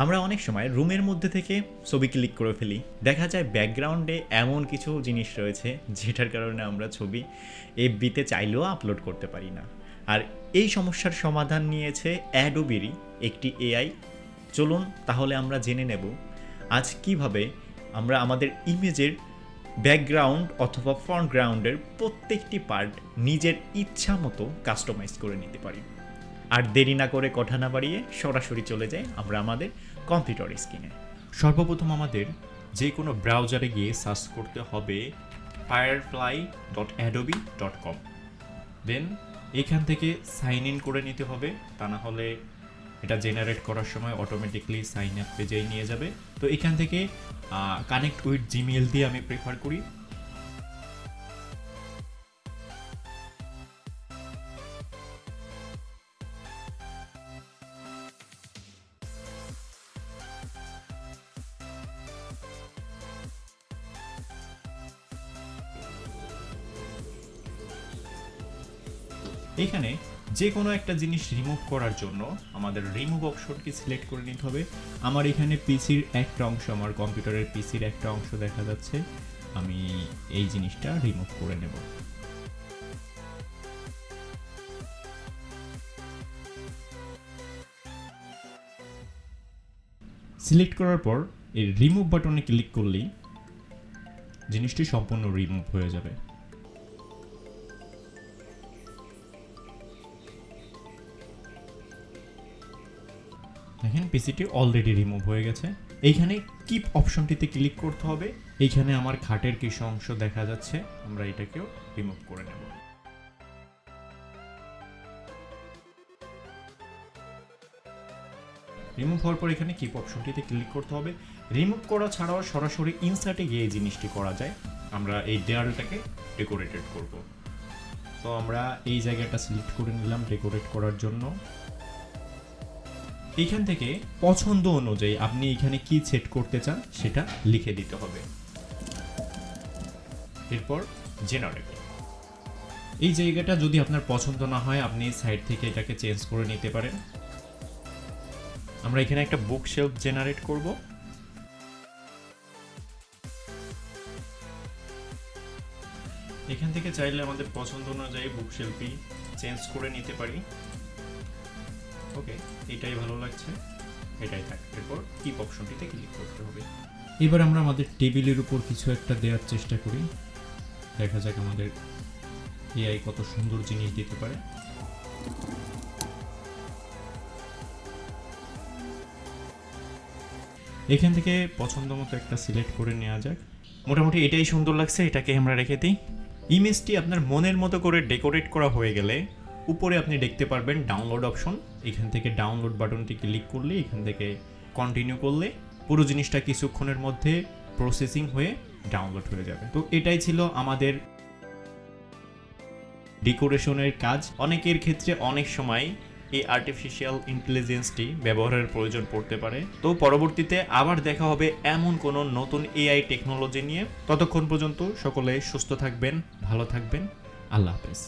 আমরা অনেক সময় রুমের মধ্যে থেকে ছবি ক্লিক করে ফেলি, দেখা যায় ব্যাকগ্রাউন্ডে এমন কিছু জিনিস রয়েছে যেটার কারণে আমরা ছবি এফবিতে চাইলেও আপলোড করতে পারি না। আর এই সমস্যার সমাধান নিয়েছে অ্যাডোবিরই একটি এআই। চলুন তাহলে আমরা জেনে নেব আজ কিভাবে আমরা আমাদের ইমেজের ব্যাকগ্রাউন্ড অথবা ফরগ্রাউন্ডের প্রত্যেকটি পার্ট নিজের ইচ্ছা মতো কাস্টমাইজ করে নিতে পারি। আর দেরি না করে কথা না বাড়িয়ে সরাসরি চলে যাই আমরা আমাদের কম্পিউটার স্ক্রিনে। সর্বপ্রথম আমাদের যে কোনো ব্রাউজারে গিয়ে সার্চ করতে হবে firefly.adobe.com। দেন এখান থেকে সাইন ইন করে নিতে হবে, তা না হলে এটা জেনারেট করার সময় অটোমেটিকলি সাইন আপ পেজেই নিয়ে যাবে। তো এখান থেকে কানেক্ট উইথ জিমেইল দিয়ে আমি প্রেফার করি। এখানে যে কোনো একটা জিনিস রিমুভ করার জন্য আমাদের রিমুভ অপশনটি সিলেক্ট করে নিতে হবে। আমার এখানে পিসির একটা অংশ, আমার কম্পিউটারের পিসির একটা অংশ দেখা যাচ্ছে, আমি এই জিনিসটা রিমুভ করে নেব। সিলেক্ট করার পর এই রিমুভ বাটনে ক্লিক করলেই জিনিসটি সম্পূর্ণ রিমুভ হয়ে যাবে। দেখেন পিসিটি অলরেডি রিমুভ হয়ে গেছে। এইখানে কিপ অপশনটিতে ক্লিক করতে হবে। এইখানে আমার খাটের কিছু অংশ দেখা যাচ্ছে, আমরা এটাকেও রিমুভ করে নেব। রিমুভ হওয়ার পর এখানে কিপ অপশনটিতে ক্লিক করতে হবে। রিমুভ করা ছাড়াও সরাসরি ইনসার্টে গিয়ে এই জিনিসটি করা যায়। আমরা এই দেয়ালটাকে ডেকোরেটেড করব, তো আমরা এই জায়গাটা সিলেক্ট করে নিলাম ডেকোরেট করার জন্য। এইখান থেকে পছন্দ অনুযায়ী আপনি এখানে কি সেট করতে চান সেটা লিখে দিতে হবে। এরপর জেনারেট। এই জায়গাটা যদি আপনার পছন্দ না হয় আপনি সাইড থেকে এটাকে চেঞ্জ করে নিতে পারেন। আমরা এখানে একটা বুক শেলফ জেনারেট করব। এখান থেকে চাইলে আমাদের পছন্দ অনুযায়ী বুক শেলফই চেঞ্জ করে নিতে পারি। ওকে, এটাই ভালো লাগছে, এটাই থাক। এরপর কিপ অপশনটিতে ক্লিক করতে হবে। এবার আমরা আমাদের টেবিলের উপর কিছু একটা দেওয়ার চেষ্টা করি, দেখা যাক আমাদের এআই কত সুন্দর জিনিস দিতে পারে। এখান থেকে পছন্দ মতো একটা সিলেক্ট করে নেওয়া যাক। মোটামুটি এটাই সুন্দর লাগছে, এটাকে আমরা রেখে দিই। ইমেজটি আপনার মনের মতো করে ডেকোরেট করা হয়ে গেলে উপরে আপনি দেখতে পারবেন ডাউনলোড অপশন। এখান থেকে ডাউনলোড বাটনটি ক্লিক করলে এখান থেকে কন্টিনিউ করলে পুরো জিনিসটা কিছুক্ষণের মধ্যে প্রসেসিং হয়ে ডাউনলোড হয়ে যাবে। তো এটাই ছিল আমাদের ডেকোরেশনের কাজ। অনেকের ক্ষেত্রে অনেক সময় এই আর্টিফিশিয়াল ইন্টেলিজেন্সটি ব্যবহারের প্রয়োজন পড়তে পারে। তো পরবর্তীতে আবার দেখা হবে এমন কোনো নতুন এআই টেকনোলজি নিয়ে। ততক্ষণ পর্যন্ত সকলে সুস্থ থাকবেন, ভালো থাকবেন। আল্লাহ হাফেজ।